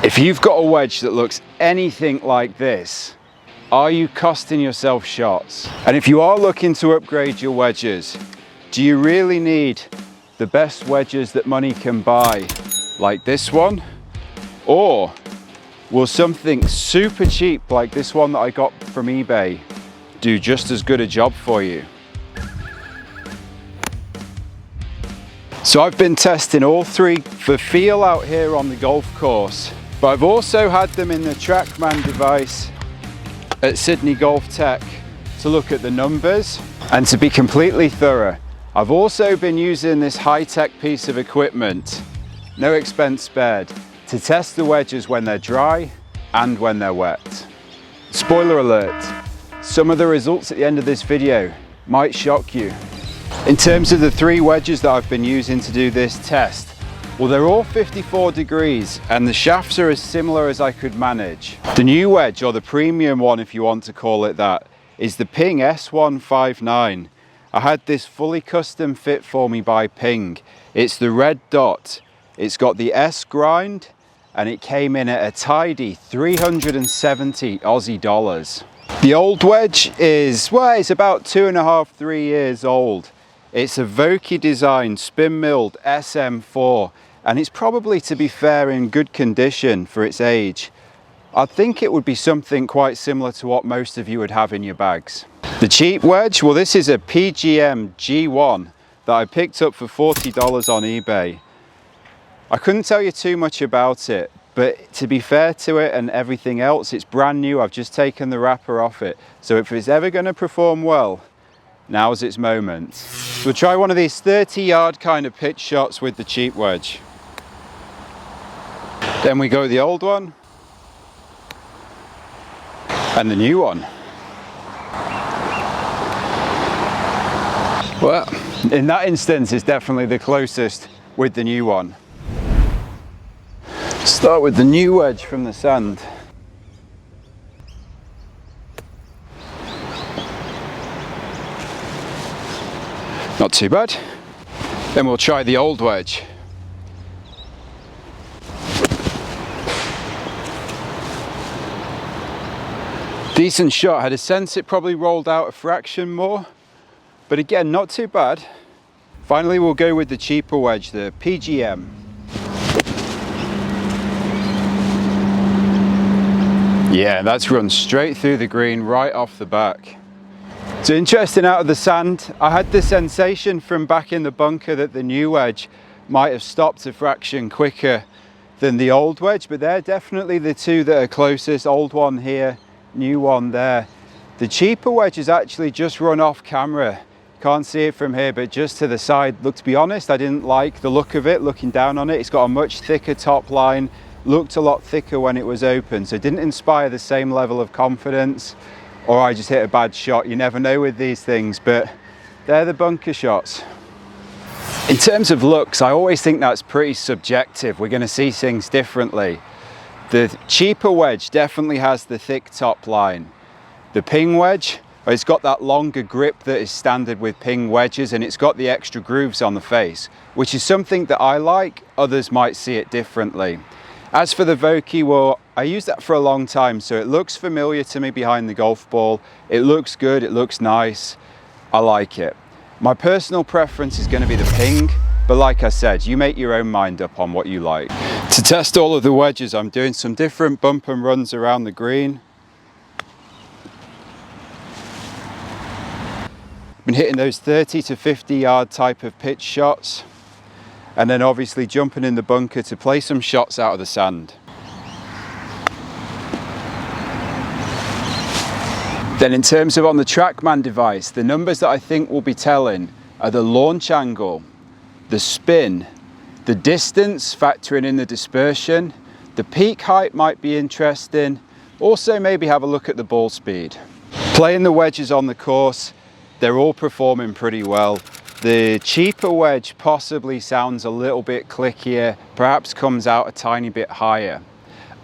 If you've got a wedge that looks anything like this, are you costing yourself shots? And if you are looking to upgrade your wedges, do you really need the best wedges that money can buy, like this one? Or will something super cheap like this one that I got from eBay do just as good a job for you? So I've been testing all three for feel out here on the golf course, but I've also had them in the TrackMan device at Sydney Golf Tech to look at the numbers. And to be completely thorough, I've also been using this high-tech piece of equipment, no expense spared, to test the wedges when they're dry and when they're wet. Spoiler alert, some of the results at the end of this video might shock you. In terms of the three wedges that I've been using to do this test, well, they're all 54 degrees and the shafts are as similar as I could manage. The new wedge, or the premium one if you want to call it that, is the Ping S159. I had this fully custom fit for me by Ping. It's the red dot. It's got the S grind and it came in at a tidy 370 Aussie dollars. The old wedge is, well, it's about 2.5, 3 years old. It's a Vokey designed spin milled SM4 and it's probably, to be fair, in good condition for its age. I think it would be something quite similar to what most of you would have in your bags. The cheap wedge, well, this is a PGM G1 that I picked up for $40 on eBay. I couldn't tell you too much about it, but to be fair to it and everything else, it's brand new. I've just taken the wrapper off it. So if it's ever going to perform well, now's its moment. So we'll try one of these 30-yard kind of pitch shots with the cheap wedge. Then we go the old one and the new one. Well, in that instance, it's definitely the closest with the new one. Start with the new wedge from the sand. Not too bad. Then we'll try the old wedge. Decent shot. Had a sense it probably rolled out a fraction more, but again, not too bad. Finally, we'll go with the cheaper wedge, the PGM. Yeah, that's run straight through the green, right off the back. So interesting, out of the sand, I had the sensation from back in the bunker that the new wedge might have stopped a fraction quicker than the old wedge, but they're definitely the two that are closest. Old one here, new one there. The cheaper wedge is actually just run off camera. Can't see it from here, but just to the side. Look, to be honest, I didn't like the look of it looking down on it. It's got a much thicker top line, looked a lot thicker when it was open, so it didn't inspire the same level of confidence, or I just hit a bad shot. You never know with these things, but they're the bunker shots. In terms of looks, I always think that's pretty subjective. We're going to see things differently. The cheaper wedge definitely has the thick top line. The Ping wedge, it's got that longer grip that is standard with Ping wedges, and it's got the extra grooves on the face, which is something that I like. Others might see it differently. As for the Vokey, well, I used that for a long time, so it looks familiar to me behind the golf ball. It looks good, it looks nice, I like it. My personal preference is going to be the Ping, but like I said, you make your own mind up on what you like. To test all of the wedges, I'm doing some different bump and runs around the green. Been hitting those 30 to 50 yard type of pitch shots, and then obviously jumping in the bunker to play some shots out of the sand. Then in terms of on the TrackMan device, the numbers that I think will be telling are the launch angle, the spin, the distance, factoring in the dispersion, the peak height might be interesting. Also maybe have a look at the ball speed. Playing the wedges on the course, they're all performing pretty well. The cheaper wedge possibly sounds a little bit clickier, perhaps comes out a tiny bit higher.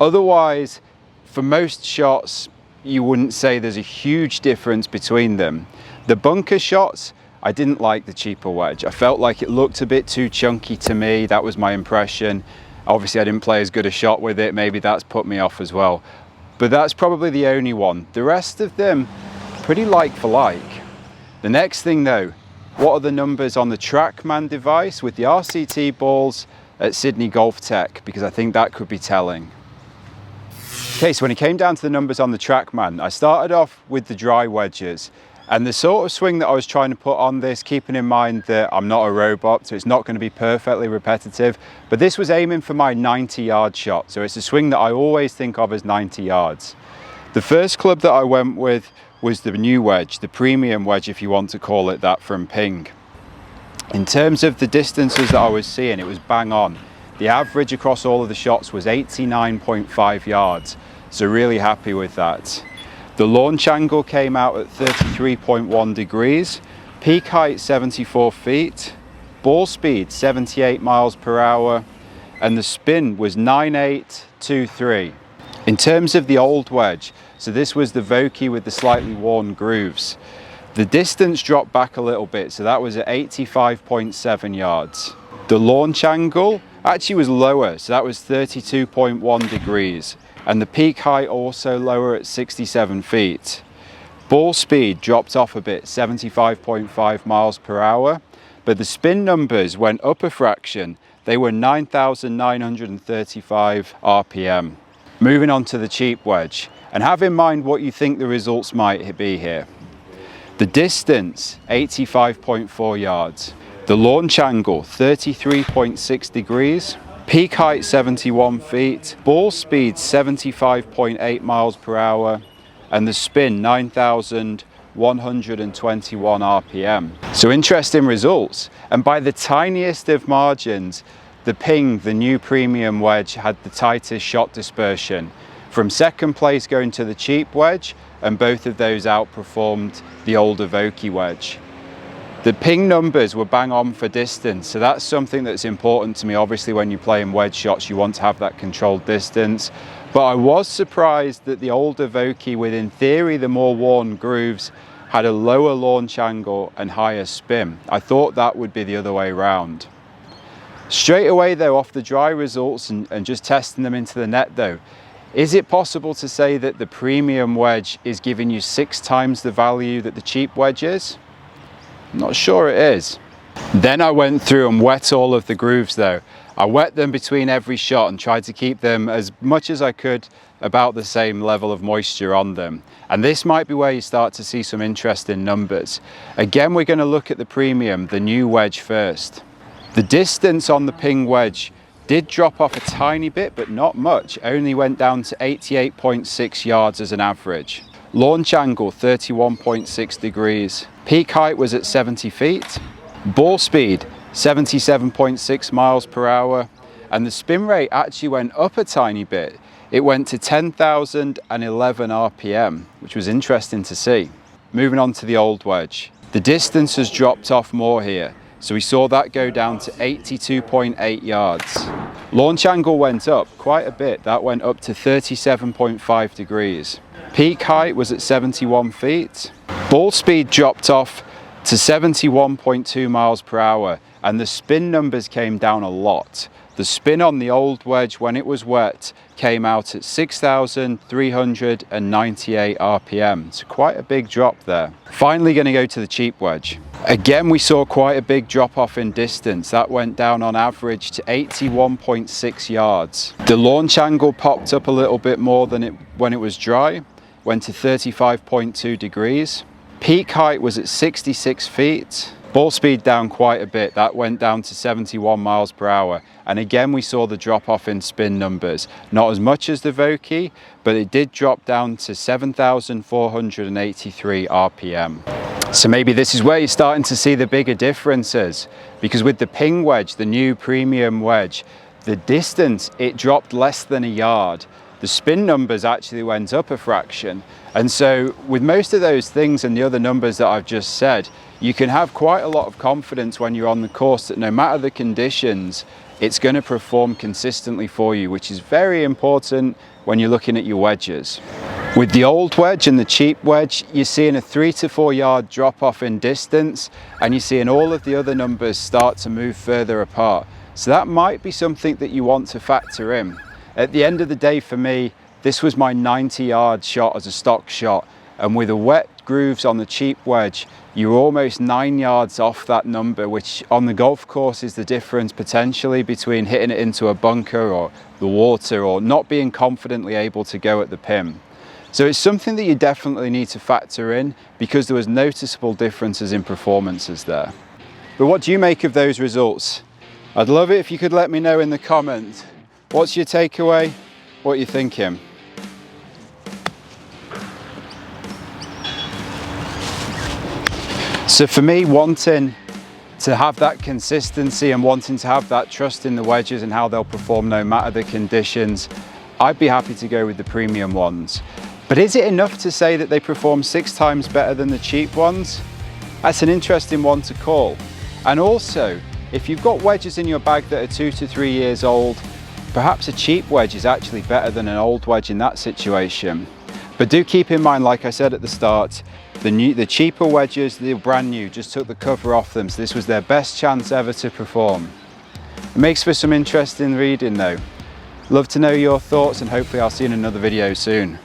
Otherwise, for most shots, you wouldn't say there's a huge difference between them. The bunker shots, I didn't like the cheaper wedge. I felt like it looked a bit too chunky to me. That was my impression. Obviously I didn't play as good a shot with it, maybe that's put me off as well. But that's probably the only one. The rest of them, pretty like for like. The next thing though, what are the numbers on the TrackMan device with the RCT balls at Sydney Golf Tech? Because I think that could be telling. Okay, so when it came down to the numbers on the TrackMan, I started off with the dry wedges. And the sort of swing that I was trying to put on this, keeping in mind that I'm not a robot, so it's not going to be perfectly repetitive, but this was aiming for my 90-yard shot. So it's a swing that I always think of as 90 yards. The first club that I went with was the new wedge, the premium wedge, if you want to call it that, from Ping. In terms of the distances that I was seeing, it was bang on. The average across all of the shots was 89.5 yards, so really happy with that. The launch angle came out at 33.1 degrees, peak height 74 feet, ball speed 78 miles per hour, and the spin was 9823. In terms of the old wedge, so this was the Vokey with the slightly worn grooves, the distance dropped back a little bit, so that was at 85.7 yards. The launch angle actually was lower, so that was 32.1 degrees. And the peak height also lower at 67 feet. Ball speed dropped off a bit, 75.5 miles per hour, but the spin numbers went up a fraction. They were 9,935 RPM. Moving on to the cheap wedge, and have in mind what you think the results might be here. The distance, 85.4 yards. The launch angle, 33.6 degrees. Peak height 71 feet, ball speed 75.8 miles per hour, and the spin 9,121 RPM. So interesting results. And by the tiniest of margins, the Ping, the new premium wedge, had the tightest shot dispersion. From second place going to the cheap wedge, and both of those outperformed the older Vokey wedge. The Ping numbers were bang on for distance, so that's something that's important to me. Obviously when you're playing wedge shots, you want to have that controlled distance. But I was surprised that the older Vokey, with in theory the more worn grooves, had a lower launch angle and higher spin. I thought that would be the other way around. Straight away though, off the dry results and just testing them into the net though, is it possible to say that the premium wedge is giving you 6 times the value that the cheap wedge is? I'm not sure it is. Then I went through and wet all of the grooves though. I wet them between every shot and tried to keep them as much as I could about the same level of moisture on them. And this might be where you start to see some interesting numbers. Again, we're going to look at the premium, the new wedge first. The distance on the Ping wedge did drop off a tiny bit, but not much. Only went down to 88.6 yards as an average. Launch angle 31.6 degrees. Peak height was at 70 feet. Ball speed 77.6 miles per hour. And the spin rate actually went up a tiny bit. It went to 10,011 RPM, which was interesting to see. Moving on to the old wedge. The distance has dropped off more here. So we saw that go down to 82.8 yards. Launch angle went up quite a bit. That went up to 37.5 degrees. Peak height was at 71 feet. Ball speed dropped off to 71.2 miles per hour, and the spin numbers came down a lot. The spin on the old wedge when it was wet came out at 6,398 RPM. So quite a big drop there. Finally going to go to the cheap wedge. Again, we saw quite a big drop off in distance. That went down on average to 81.6 yards. The launch angle popped up a little bit more than when it was dry, went to 35.2 degrees. Peak height was at 66 feet. Ball speed down quite a bit. That went down to 71 miles per hour. And again, we saw the drop off in spin numbers. Not as much as the Vokey, but it did drop down to 7,483 RPM. So maybe this is where you're starting to see the bigger differences, because with the Ping wedge, the new premium wedge, the distance, it dropped less than a yard. The spin numbers actually went up a fraction. And so with most of those things and the other numbers that I've just said, you can have quite a lot of confidence when you're on the course that no matter the conditions, it's going to perform consistently for you, which is very important when you're looking at your wedges. With the old wedge and the cheap wedge, you're seeing a 3 to 4 yard drop off in distance, and you're seeing all of the other numbers start to move further apart. So that might be something that you want to factor in. At the end of the day, for me, this was my 90-yard shot as a stock shot, and with the wet grooves on the cheap wedge, you're almost 9 yards off that number, which on the golf course is the difference potentially between hitting it into a bunker or the water, or not being confidently able to go at the pin. So it's something that you definitely need to factor in, because there was noticeable differences in performances there. But what do you make of those results? I'd love it if you could let me know in the comments. What's your takeaway? What are you thinking? So for me, wanting to have that consistency and wanting to have that trust in the wedges and how they'll perform no matter the conditions, I'd be happy to go with the premium ones. But is it enough to say that they perform 6 times better than the cheap ones? That's an interesting one to call. And also, if you've got wedges in your bag that are 2 to 3 years old, perhaps a cheap wedge is actually better than an old wedge in that situation. But do keep in mind, like I said at the start, the cheaper wedges, they're brand new, just took the cover off them, so this was their best chance ever to perform. It makes for some interesting reading though. Love to know your thoughts, and hopefully I'll see you in another video soon.